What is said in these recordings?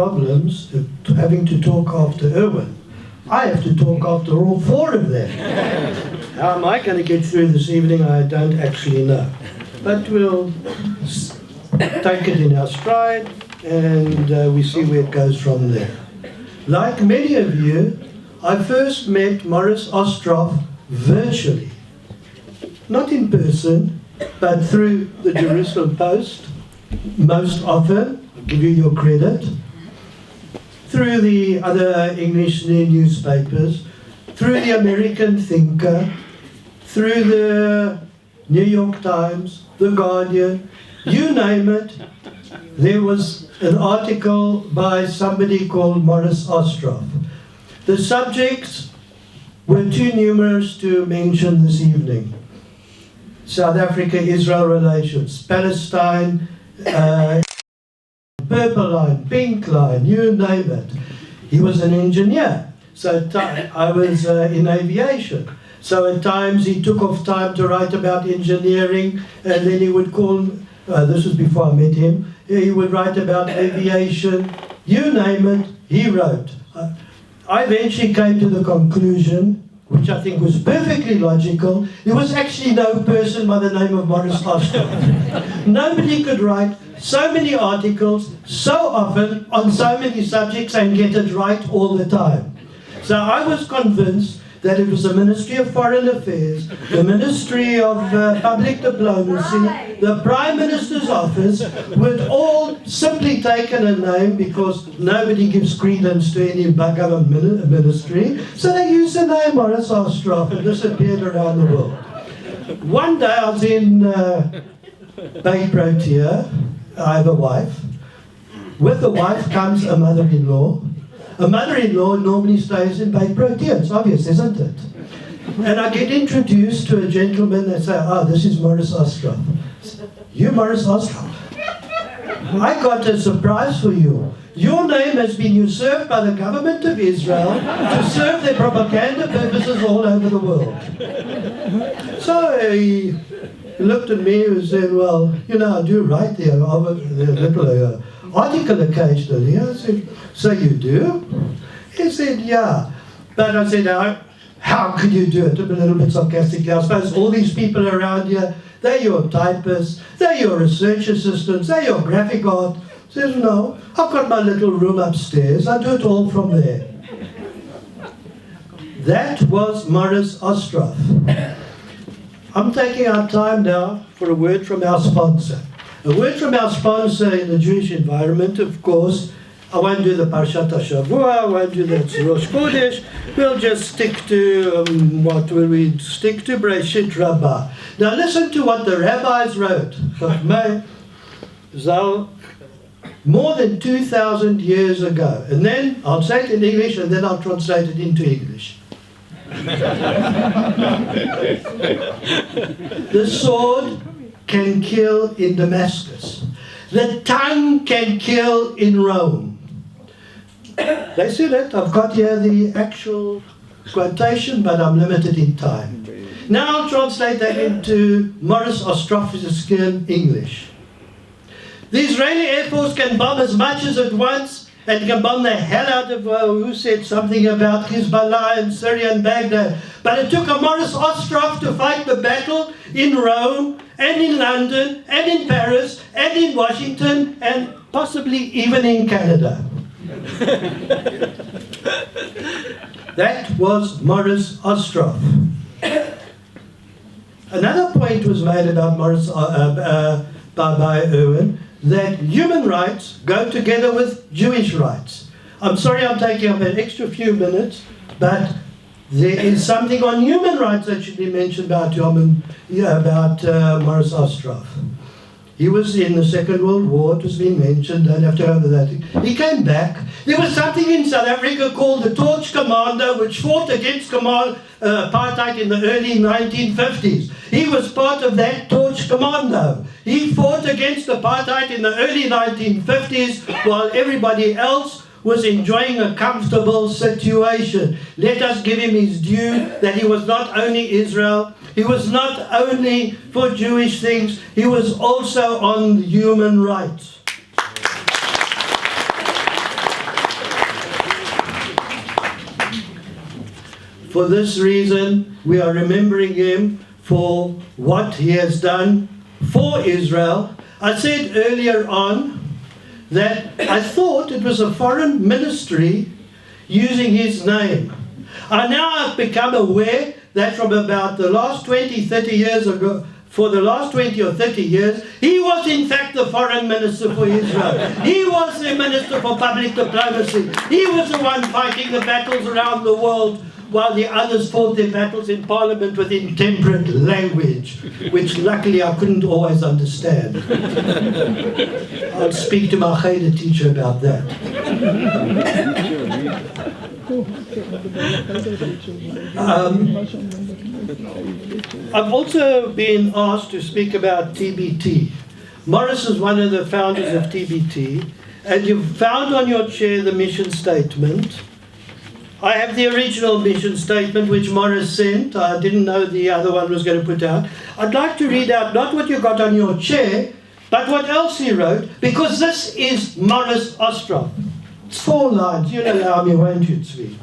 problems of having to talk after Erwin. I have to talk after all four of them. How am I going to get through this evening? I don't actually know. But we'll take it in our stride and we see where it goes from there. Like many of you, I first met Morris Ostroff virtually. Not in person, but through the Jerusalem Post, most often, I'll give you your credit, through the other English newspapers, through the American Thinker, through the New York Times, The Guardian, you name it. There was an article by somebody called Morris Ostroff. The subjects were too numerous to mention this evening. South Africa-Israel relations, Palestine, purple line, pink line, you name it. He was an engineer, so I was in aviation. So at times he took off time to write about engineering, and then he would call, this was before I met him, he would write about aviation, you name it, he wrote. I eventually came to the conclusion, which I think was perfectly logical, there was actually no person by the name of Morris Ostroff. Nobody could write so many articles, so often, on so many subjects and get it right all the time. So I was convinced that it was the Ministry of Foreign Affairs, the Ministry of Public Diplomacy, the Prime Minister's office, would all simply taken a name because nobody gives credence to any government ministry. So they used the name Morris Ostroff and disappeared around the world. One day I was in Bay Protea. I have a wife. With the wife comes a mother-in-law. A mother-in-law normally stays in Bay Protea. It's obvious, isn't it? And I get introduced to a gentleman and say, oh, this is Morris Ostroff. You Morris Ostroff? I got a surprise for you. Your name has been usurped by the government of Israel to serve their propaganda purposes all over the world. So he looked at me and said, well, you know, I do write the little article occasionally. I said, so you do? He said, yeah. But I said, how could you do it? A little bit sarcastically. I suppose all these people around here, they're your typists, they're your research assistants, they're your graphic art. He says, no, I've got my little room upstairs. I do it all from there. That was Morris Ostroff. I'm taking our time now for a word from our sponsor. A word from our sponsor in the Jewish environment, of course. I won't do the Parshat HaShavua, I won't do the Rosh Chodesh. We'll just stick to, what will we stick to? Breshit Rabbah. Now listen to what the rabbis wrote. More than 2,000 years ago. And then, I'll say it in English and then I'll translate it into English. The sword can kill in Damascus. The tongue can kill in Rome. They said it. I've got here the actual quotation, but I'm limited in time. Now I'll translate that into Morris Ostroff's English. The Israeli Air Force can bomb as much as at once, and can bomb the hell out of, who said something about Hezbollah and Syria and Baghdad. But it took a Morris Ostroff to fight the battle in Rome, and in London, and in Paris, and in Washington, and possibly even in Canada. That was Morris Ostroff. Another point was made about Morris by Erwin, that human rights go together with Jewish rights. I'm sorry I'm taking up an extra few minutes, but there is something on human rights that should be mentioned about Morris Ostroff. He was in the Second World War, it was being mentioned, don't have to go over that. He came back. There was something in South Africa called the Torch Commando, which fought against apartheid in the early 1950s. He was part of that Torch Commando. He fought against apartheid in the early 1950s while everybody else was enjoying a comfortable situation. Let us give him his due that he was not only Israel, he was not only for Jewish things, he was also on human rights. For this reason, we are remembering him for what he has done for Israel. I said earlier on that I thought it was a foreign ministry using his name. I now have become aware that from about the last 20, 30 years ago, for the last 20 or 30 years, he was in fact the foreign minister for Israel. He was the minister for public diplomacy. He was the one fighting the battles around the world, while the others fought their battles in Parliament with intemperate language, which luckily I couldn't always understand. I'll speak to my Cheder teacher about that. I've also been asked to speak about TBT. Morris is one of the founders of TBT, and you've found on your chair the mission statement. I have the original mission statement which Morris sent. I didn't know the other one was going to put out. I'd like to read out not what you got on your chair, but what else he wrote, because this is Morris Ostrov. It's 4 lines. You'll allow me, won't you, Tzvi?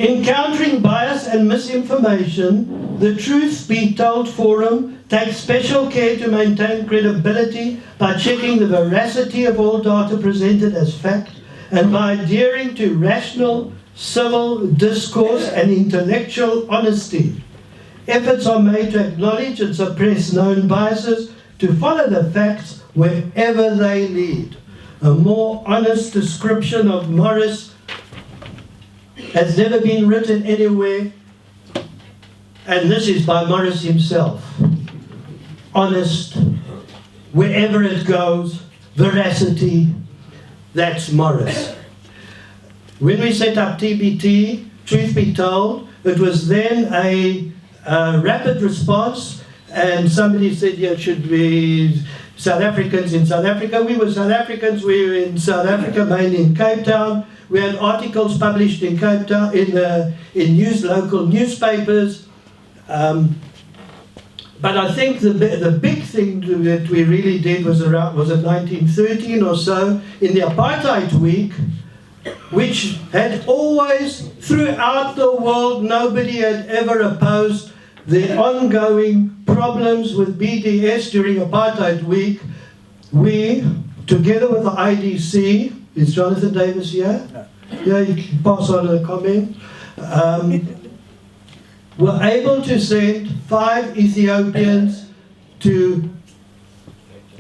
Encountering bias and misinformation, the Truth Be Told Forum takes special care to maintain credibility by checking the veracity of all data presented as fact and by adhering to rational civil discourse and intellectual honesty. Efforts are made to acknowledge and suppress known biases, to follow the facts wherever they lead. A more honest description of Morris has never been written anywhere, and this is by Morris himself. Honest, wherever it goes, veracity, that's Morris. When we set up TBT, Truth Be Told, it was then a rapid response, and somebody said, yeah, it should be South Africans in South Africa. We were South Africans, we were in South Africa, mainly in Cape Town. We had articles published in Cape Town, in local newspapers. But I think the big thing that we really did was in 1913 or so, in the Apartheid Week, which had always, throughout the world, nobody had ever opposed the ongoing problems with BDS during Apartheid Week. We, together with the IDC, is Jonathan Davis here? Yeah, you can pass on a comment. Were able to send 5 Ethiopians to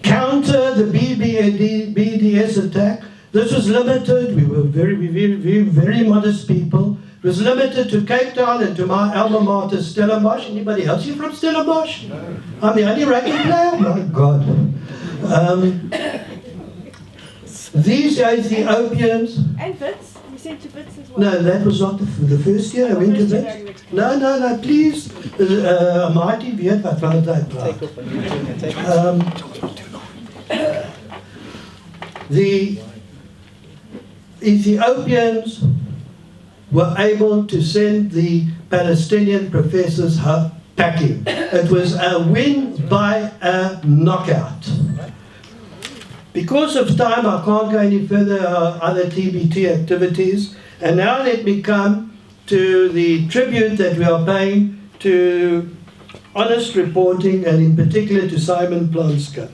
counter the BDS attack. This was limited. We were very modest people. It was limited to Cape Town and to my alma mater, Stellenbosch. Anybody else here from Stellenbosch? No. I'm the only rugby player? My God. These Ethiopians... And Wits. You sent to Wits as well. No, that was not the first year I went to Wits. No, please. Mighty weet wat van het praat. The Ethiopians were able to send the Palestinian professors packing. It was a win by a knockout. Because of time, I can't go any further other TBT activities. And now let me come to the tribute that we are paying to honest reporting, and in particular to Simon Plonska.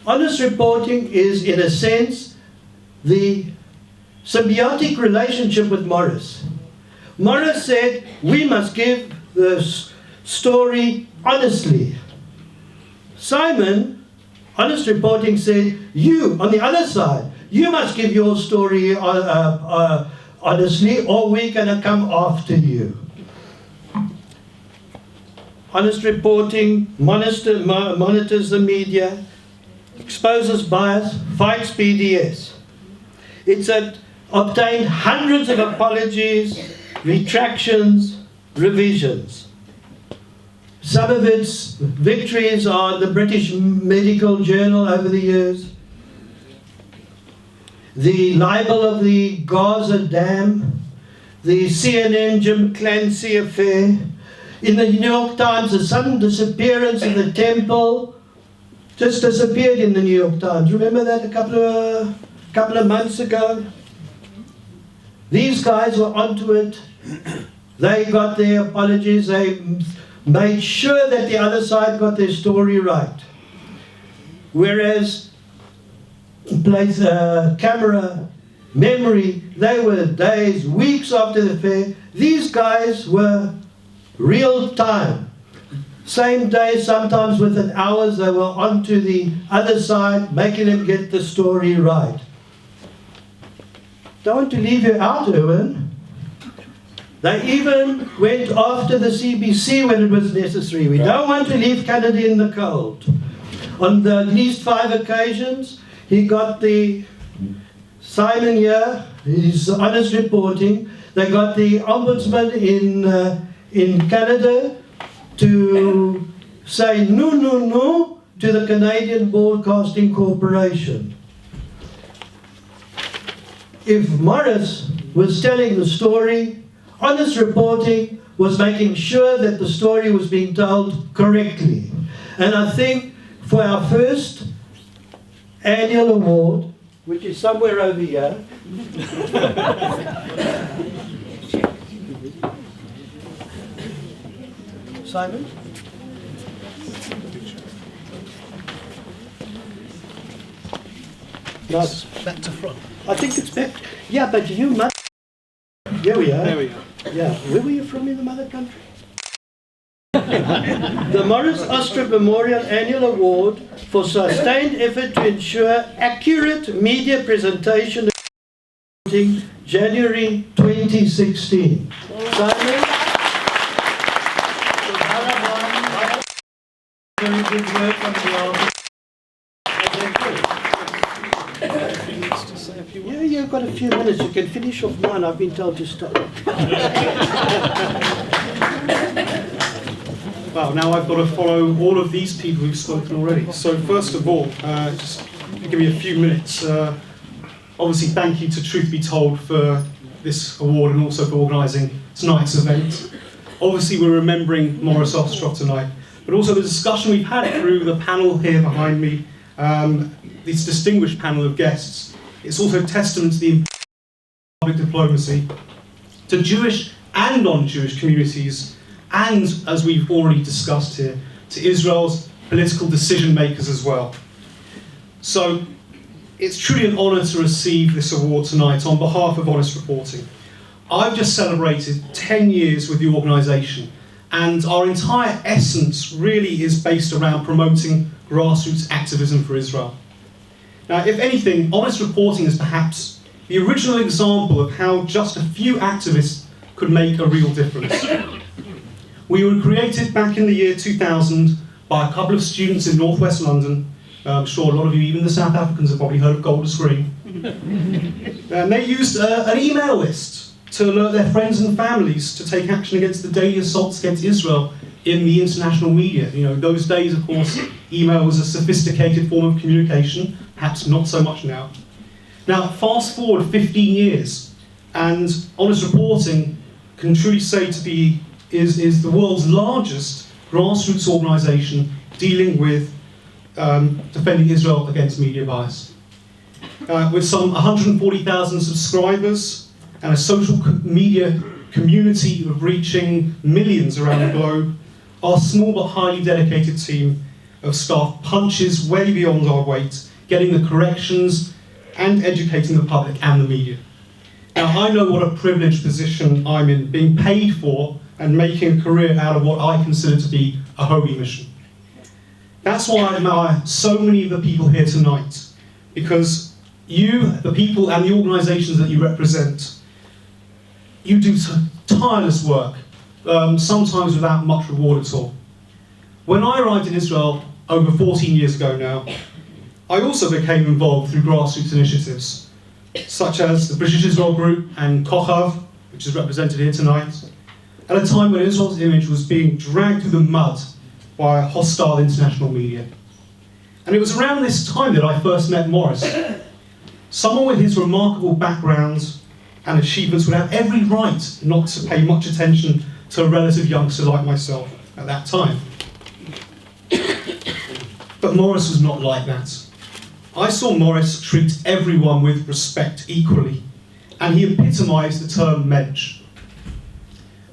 Honest reporting is, in a sense, the symbiotic relationship with Morris. Morris said, we must give the story honestly. Simon, honest reporting, said, you, on the other side, you must give your story honestly, or we're going to come after you. Honest reporting monitors the media, exposes bias, fights BDS. It's obtained hundreds of apologies, retractions, revisions. Some of its victories are the British Medical Journal over the years, the libel of the Gaza Dam, the CNN Jim Clancy affair, in the New York Times, the sudden disappearance of the temple, just disappeared in the New York Times. Remember that a couple of months ago? These guys were onto it. They got their apologies. They made sure that the other side got their story right. Whereas camera memory, they were days, weeks after the affair. These guys were real time. Same day, sometimes within hours, they were onto the other side, making them get the story right. Don't want to leave you out, Erwin. They even went after the CBC when it was necessary. We don't want to leave Canada in the cold. On at least 5 occasions, he got the Simon here, his honest reporting. They got the ombudsman in Canada to say no to the Canadian Broadcasting Corporation. If Morris was telling the story, honest reporting was making sure that the story was being told correctly. And I think for our first annual award, which is somewhere over here, Simon? No, It's back to front. I think it's back. Yeah, but you must. Here we are. There we go. Yeah, where were you from in the mother country? The Morris Ostrov Memorial Annual Award for sustained effort to ensure accurate media presentation, January 2016. Simon? Very good work on the Yeah, you've got a few minutes. You can finish off mine. I've been told to stop. Well, now I've got to follow all of these people who've spoken already. So first of all, just give me a few minutes. Obviously, thank you to Truth Be Told for this award and also for organising tonight's event. Obviously, we're remembering Morris Ostrov tonight, but also the discussion we've had through the panel here behind me, this distinguished panel of guests. It's also testament to the importance of public diplomacy to Jewish and non-Jewish communities, and, as we've already discussed here, to Israel's political decision makers as well. So it's truly an honour to receive this award tonight on behalf of Honest Reporting. I've just celebrated 10 years with the organisation, and our entire essence really is based around promoting grassroots activism for Israel. Now, if anything, Honest Reporting is perhaps the original example of how just a few activists could make a real difference. We were created back in the year 2000 by a couple of students in northwest London. I'm sure a lot of you, even the South Africans, have probably heard of Golders Green. And they used an email list to alert their friends and families to take action against the daily assaults against Israel in the international media. You know, those days, of course, email was a sophisticated form of communication, perhaps not so much now. Now, fast forward 15 years, and Honest Reporting can truly say to be is the world's largest grassroots organisation dealing with defending Israel against media bias. With some 140,000 subscribers and a social media community of reaching millions around the globe, our small but highly dedicated team of staff punches way beyond our weight, getting the corrections and educating the public and the media. Now, I know what a privileged position I'm in, being paid for and making a career out of what I consider to be a holy mission. That's why I admire so many of the people here tonight, because you, the people and the organisations that you represent, you do tireless work, sometimes without much reward at all. When I arrived in Israel over 14 years ago now, I also became involved through grassroots initiatives, such as the British Israel Group and Kochav, which is represented here tonight, at a time when Israel's image was being dragged through the mud by hostile international media. And it was around this time that I first met Morris. Someone with his remarkable background and achievements would have every right not to pay much attention to a relative youngster like myself at that time. But Morris was not like that. I saw Morris treat everyone with respect equally, and he epitomised the term mensch.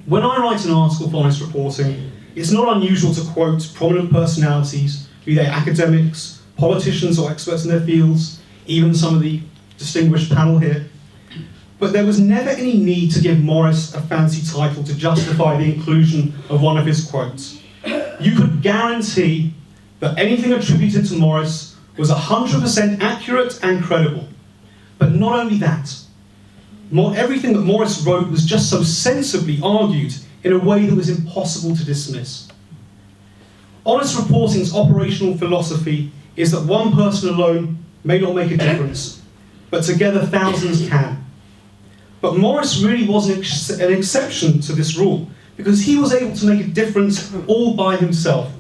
When I write an article for Honest Reporting, it's not unusual to quote prominent personalities, be they academics, politicians or experts in their fields, even some of the distinguished panel here. But there was never any need to give Morris a fancy title to justify the inclusion of one of his quotes. You could guarantee that anything attributed to Morris was 100% accurate and credible. But not only that, everything that Morris wrote was just so sensibly argued in a way that was impossible to dismiss. Honest Reporting's operational philosophy is that one person alone may not make a difference, but together thousands can. But Morris really was an exception to this rule, because he was able to make a difference all by himself.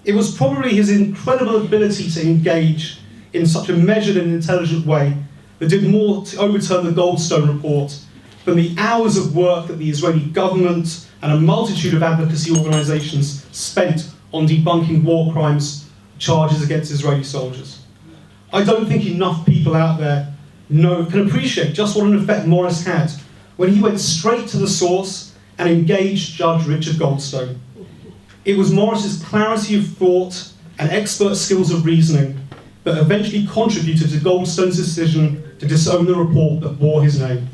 It was probably his incredible ability to engage in such a measured and intelligent way that did more to overturn the Goldstone report than the hours of work that the Israeli government and a multitude of advocacy organisations spent on debunking war crimes charges against Israeli soldiers. I don't think enough people out there can appreciate just what an effect Morris had when he went straight to the source and engaged Judge Richard Goldstone. It was Morris's clarity of thought and expert skills of reasoning that eventually contributed to Goldstone's decision to disown the report that bore his name.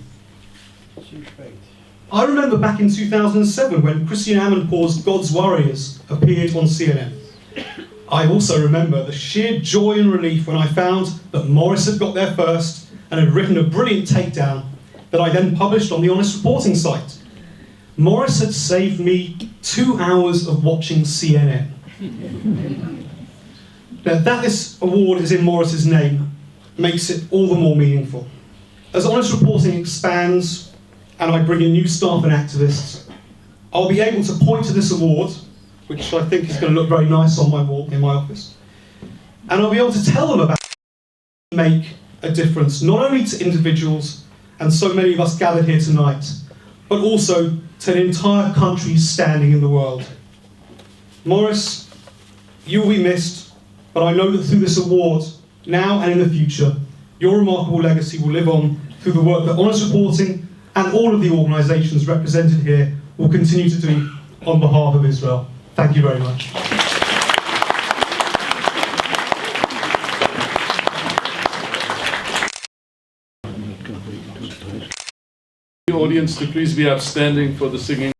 I remember back in 2007 when Christian Amanpour's God's Warriors appeared on CNN. I also remember the sheer joy and relief when I found that Morris had got there first and had written a brilliant takedown that I then published on the Honest Reporting site. Morris had saved me 2 hours of watching CNN. Now, that this award is in Morris's name makes it all the more meaningful. As Honest Reporting expands and I bring in new staff and activists, I'll be able to point to this award, which I think is going to look very nice on my wall in my office, and I'll be able to tell them about how to make a difference, not only to individuals and so many of us gathered here tonight, but also to an entire country's standing in the world. Morris, you will be missed, but I know that through this award, now and in the future, your remarkable legacy will live on through the work that Honest Reporting and all of the organisations represented here will continue to do on behalf of Israel. Thank you very much. The audience to please be upstanding for the singing.